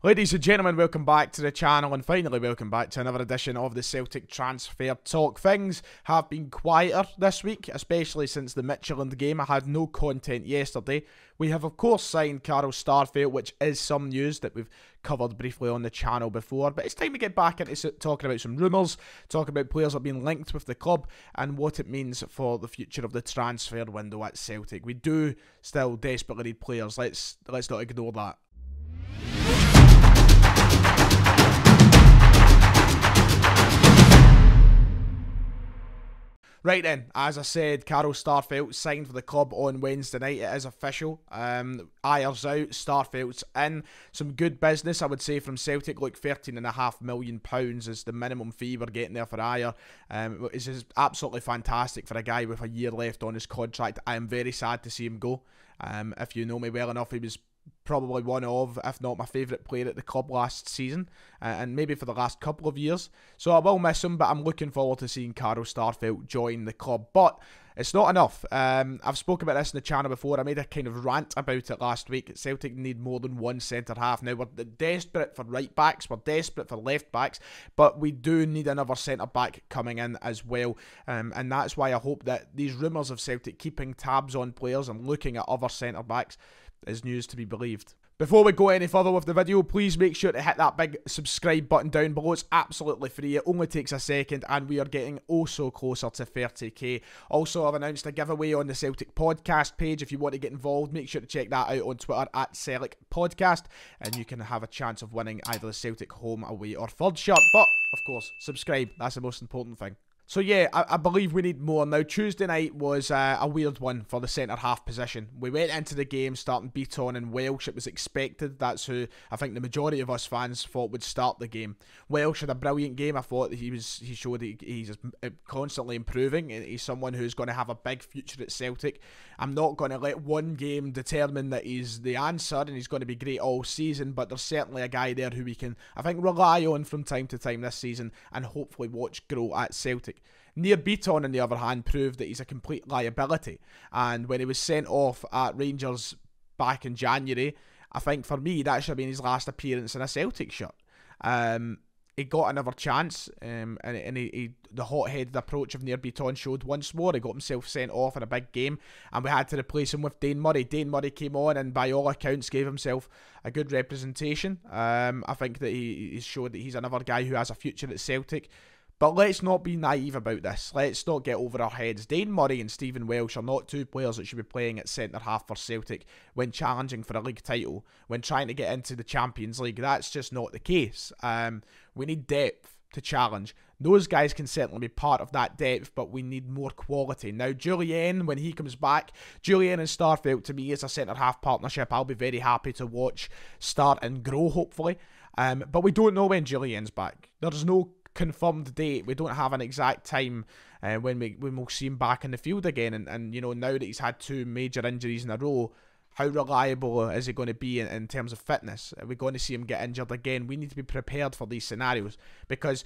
Ladies and gentlemen, welcome back to the channel, and finally welcome back to another edition of the Celtic Transfer Talk. Things have been quieter this week, especially since the Midtjylland game. I had no content yesterday. We have of course signed Carl Starfelt, which is some news that we've covered briefly on the channel before, but it's time to get back into talking about some rumours, talking about players that have been linked with the club and what it means for the future of the transfer window at Celtic. We do still desperately need players, let's not ignore that. Right then, as I said, Carl Starfelt signed for the club on Wednesday night. It is official. Ayer's out, Starfelt's in. Some good business, I would say, from Celtic. Look, £13.5 million is the minimum fee we're getting there for Ayer. This is absolutely fantastic for a guy with a year left on his contract. I am very sad to see him go. If you know me well enough, he was probably one of, if not my favourite player at the club last season, and maybe for the last couple of years. So I will miss him, but I'm looking forward to seeing Carl Starfelt join the club. But it's not enough. I've spoken about this in the channel before. I made a kind of rant about it last week. Celtic need more than one centre-half. Now, we're desperate for right-backs, we're desperate for left-backs, but we do need another centre-back coming in as well. And that's why I hope that these rumours of Celtic keeping tabs on players and looking at other centre-backs is news to be believed. Before we go any further with the video, please make sure to hit that big subscribe button down below. It's absolutely free, it only takes a second, and we are getting oh so closer to 30k. Also, I've announced a giveaway on the Celtic Podcast page. If you want to get involved, make sure to check that out on Twitter at Celtic Podcast, and you can have a chance of winning either the Celtic home, away or third shirt. But, of course, subscribe, that's the most important thing. So yeah, I believe we need more. Now, Tuesday night was a weird one for the centre-half position. We went into the game starting Beaton and Welsh. It was expected. That's who I think the majority of us fans thought would start the game. Welsh had a brilliant game. I thought he showed he's constantly improving. He's someone who's going to have a big future at Celtic. I'm not going to let one game determine that he's the answer and he's going to be great all season, but there's certainly a guy there who we can, I think, rely on from time to time this season and hopefully watch grow at Celtic. Nir Beaton, on the other hand, proved that he's a complete liability. And when he was sent off at Rangers back in January, I think for me that should have been his last appearance in a Celtic shirt. He got another chance, and the hot-headed approach of Nir Beaton showed once more. He got himself sent off in a big game, and we had to replace him with Dane Murray. Dane Murray came on, and by all accounts gave himself a good representation. I think that he showed that he's another guy who has a future at Celtic. But let's not be naive about this. Let's not get over our heads. Dane Murray and Stephen Welsh are not two players that should be playing at centre-half for Celtic when challenging for a league title, when trying to get into the Champions League. That's just not the case. We need depth to challenge. Those guys can certainly be part of that depth, but we need more quality. Now, Jullien, when he comes back, Jullien and Starfelt, to me, is a centre-half partnership I'll be very happy to watch start and grow, hopefully. But we don't know when Jullien's back. There's no confirmed date. We don't have an exact time when we'll see him back in the field again, and you know, now that he's had two major injuries in a row, how reliable is he going to be in terms of fitness? Are we going to see him get injured again? We need to be prepared for these scenarios, because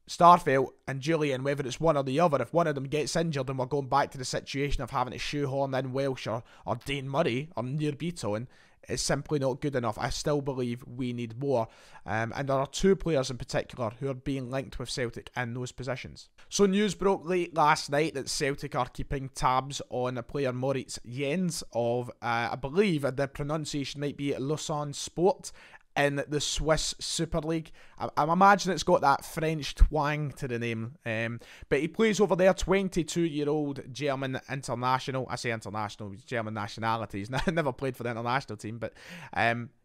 Starfelt and Jullien, whether it's one or the other, if one of them gets injured and we're going back to the situation of having to shoehorn in Welsh or Dane Murray or Nir Beaton, it's simply not good enough. I still believe we need more. And there are two players in particular who are being linked with Celtic in those positions. So news broke late last night that Celtic are keeping tabs on a player Moritz Jens of, I believe the pronunciation might be Lausanne Sport, in the Swiss Super League. I imagine it's got that French twang to the name. But he plays over there, 22-year-old German international. I say international, he's German nationality. He's never played for the international team. But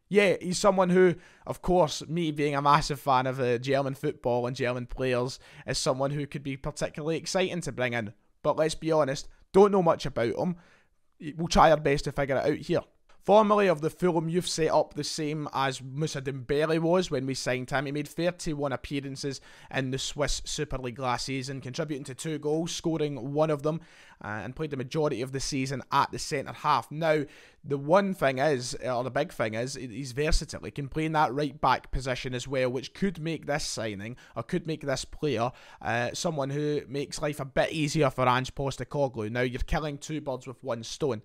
yeah, he's someone who, of course, me being a massive fan of German football and German players, is someone who could be particularly exciting to bring in. But let's be honest, don't know much about him. We'll try our best to figure it out here. Formerly of the Fulham youth setup, the same as Moussa Dembele was when we signed him. He made 31 appearances in the Swiss Super League last season, contributing to 2 goals, scoring one of them, and played the majority of the season at the centre-half. Now, the one thing is, or the big thing is, he's versatile. He can play in that right-back position as well, which could make this signing, or could make this player, someone who makes life a bit easier for Ange Postecoglou. Now, you're killing 2 birds with 1 stone.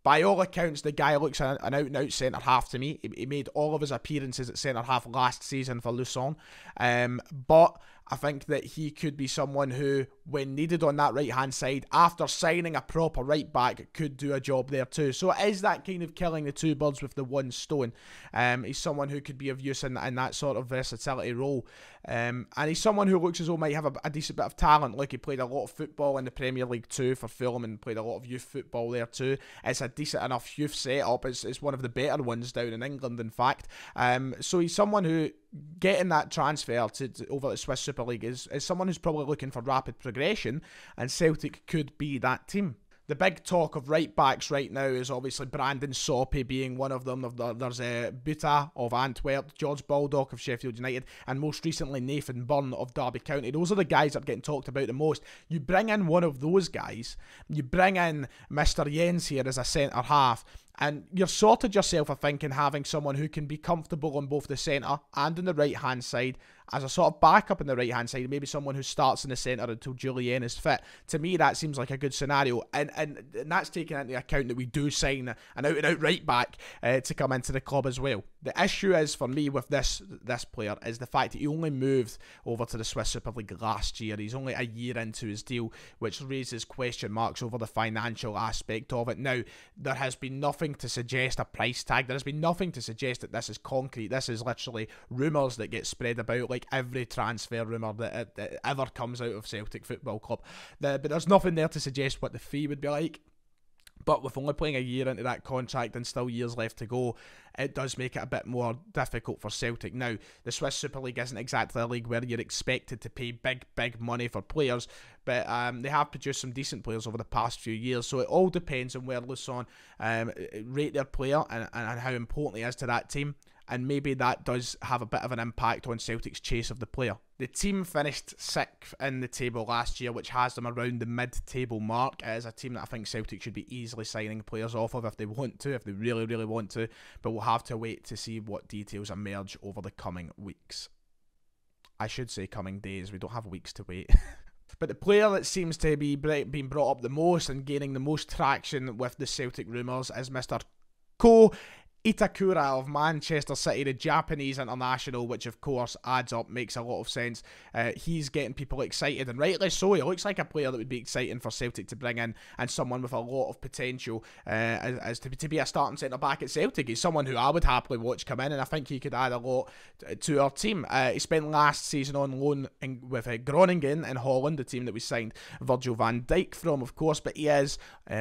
by all accounts, the guy looks an out-and-out centre-half to me. He made all of his appearances at centre-half last season for Lucerne. But I think that he could be someone who, when needed on that right-hand side, after signing a proper right-back, could do a job there too. So it is that kind of killing the two birds with the one stone. He's someone who could be of use in that sort of versatility role. And he's someone who looks as though might have a decent bit of talent. Like, he played a lot of football in the Premier League too for Fulham and played a lot of youth football there too. It's a decent enough youth setup. It's one of the better ones down in England, in fact. So he's someone who, getting that transfer to over the Swiss Super League, is someone who's probably looking for rapid progression, and Celtic could be that team. The big talk of right-backs right now is obviously Brandon Soppy being one of them. There's Buta of Antwerp, George Baldock of Sheffield United, and most recently Nathan Byrne of Derby County. Those are the guys that are getting talked about the most. You bring in one of those guys, you bring in Mr. Jens here as a centre-half, and you're sorted yourself, I think, in having someone who can be comfortable on both the centre and on the right-hand side as a sort of backup on the right-hand side, maybe someone who starts in the centre until Jullien is fit. To me, that seems like a good scenario, and that's taking into account that we do sign an out-and-out right-back to come into the club as well. The issue is, for me, with this player, is the fact that he only moved over to the Swiss Super League last year. He's only a year into his deal, which raises question marks over the financial aspect of it. Now, there has been nothing to suggest a price tag. There has been nothing to suggest that this is concrete. This is literally rumours that get spread about, like every transfer rumour that ever comes out of Celtic Football Club. But there's nothing there to suggest what the fee would be like. But with only playing a year into that contract and still years left to go, it does make it a bit more difficult for Celtic. Now, the Swiss Super League isn't exactly a league where you're expected to pay big money for players, but they have produced some decent players over the past few years, so it all depends on where Lucerne rate their player and how important he is to that team. And maybe that does have a bit of an impact on Celtic's chase of the player. The team finished 6th in the table last year, which has them around the mid-table mark. It is a team that I think Celtic should be easily signing players off of if they want to, if they really, really want to. But we'll have to wait to see what details emerge over the coming weeks. I should say coming days, we don't have weeks to wait. But the player that seems to be being brought up the most and gaining the most traction with the Celtic rumours is Mr. Ko Itakura of Manchester City, the Japanese international, which of course adds up, makes a lot of sense. He's getting people excited, and rightly so. He looks like a player that would be exciting for Celtic to bring in, and someone with a lot of potential as to be a starting centre-back at Celtic. He's someone who I would happily watch come in, and I think he could add a lot to our team. He spent last season on loan with Groningen in Holland, the team that we signed Virgil van Dijk from, of course, but he is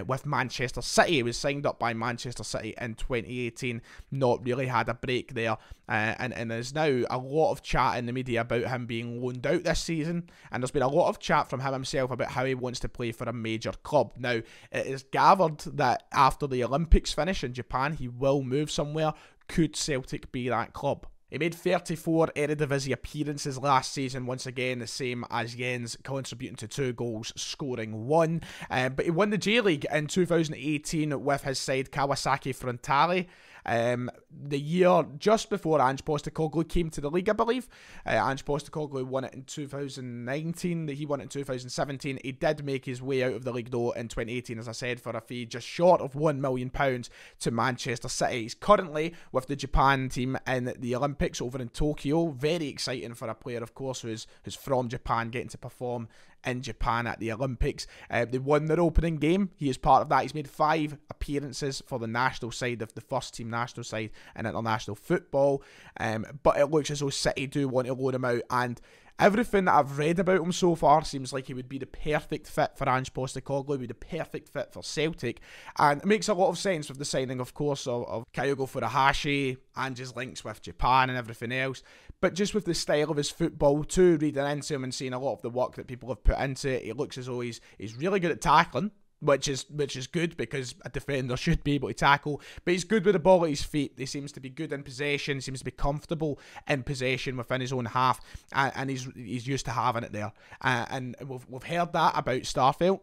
with Manchester City. He was signed up by Manchester City in 2018. Not really had a break there, and there's now a lot of chat in the media about him being loaned out this season, and there's been a lot of chat from him himself about how he wants to play for a major club. Now, it is gathered that after the Olympics finish in Japan, he will move somewhere. Could Celtic be that club? He made 34 Eredivisie appearances last season, once again the same as Jens, contributing to 2 goals, scoring 1. But he won the J-League in 2018 with his side Kawasaki Frontale. The year just before Ange Postecoglou came to the league, I believe. Ange Postecoglou won it in 2019. He won it in 2017. He did make his way out of the league, though, in 2018, as I said, for a fee just short of £1 million to Manchester City. He's currently with the Japan team in the Olympics over in Tokyo. Very exciting for a player, of course, who's from Japan, getting to perform in Japan at the Olympics. They won their opening game. He is part of that. He's made 5 appearances for the national side of the first team national side in international football. But it looks as though City do want to loan him out, and everything that I've read about him so far seems like he would be the perfect fit for Ange Postecoglou, be the perfect fit for Celtic, and it makes a lot of sense with the signing, of course, of Kyogo Furuhashi, Ange's links with Japan and everything else, but just with the style of his football too, reading into him and seeing a lot of the work that people have put into it, it looks as though he's really good at tackling, which is good because a defender should be able to tackle, but he's good with the ball at his feet. He seems to be good in possession, seems to be comfortable in possession within his own half, and he's used to having it there. And we've heard that about Starfelt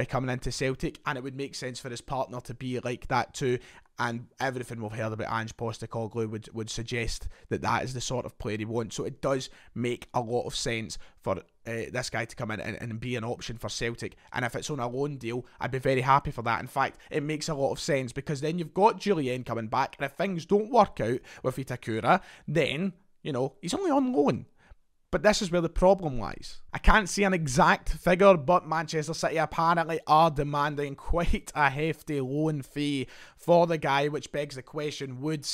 coming into Celtic, and it would make sense for his partner to be like that too. and everything we've heard about Ange Postecoglou would suggest that is the sort of player he wants. So it does make a lot of sense for this guy to come in and be an option for Celtic. And if it's on a loan deal, I'd be very happy for that. In fact, it makes a lot of sense, because then you've got Jullien coming back, and if things don't work out with Itakura, then, you know, he's only on loan. But this is where the problem lies. I can't see an exact figure, but Manchester City apparently are demanding quite a hefty loan fee for the guy, which begs the question, would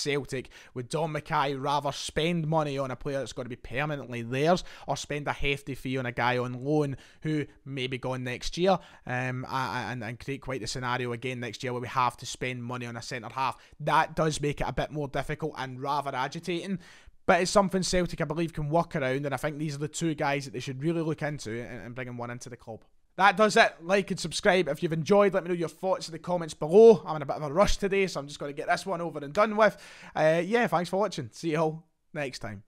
Dom Mackay rather spend money on a player that's going to be permanently theirs, or spend a hefty fee on a guy on loan who may be gone next year, and create quite the scenario again next year where we have to spend money on a centre-half? That does make it a bit more difficult and rather agitating. But it's something Celtic, I believe, can work around, and I think these are the two guys that they should really look into and bringing one into the club. That does it. Like and subscribe if you've enjoyed. Let me know your thoughts in the comments below. I'm in a bit of a rush today, so I'm just going to get this one over and done with. Yeah, thanks for watching. See you all next time.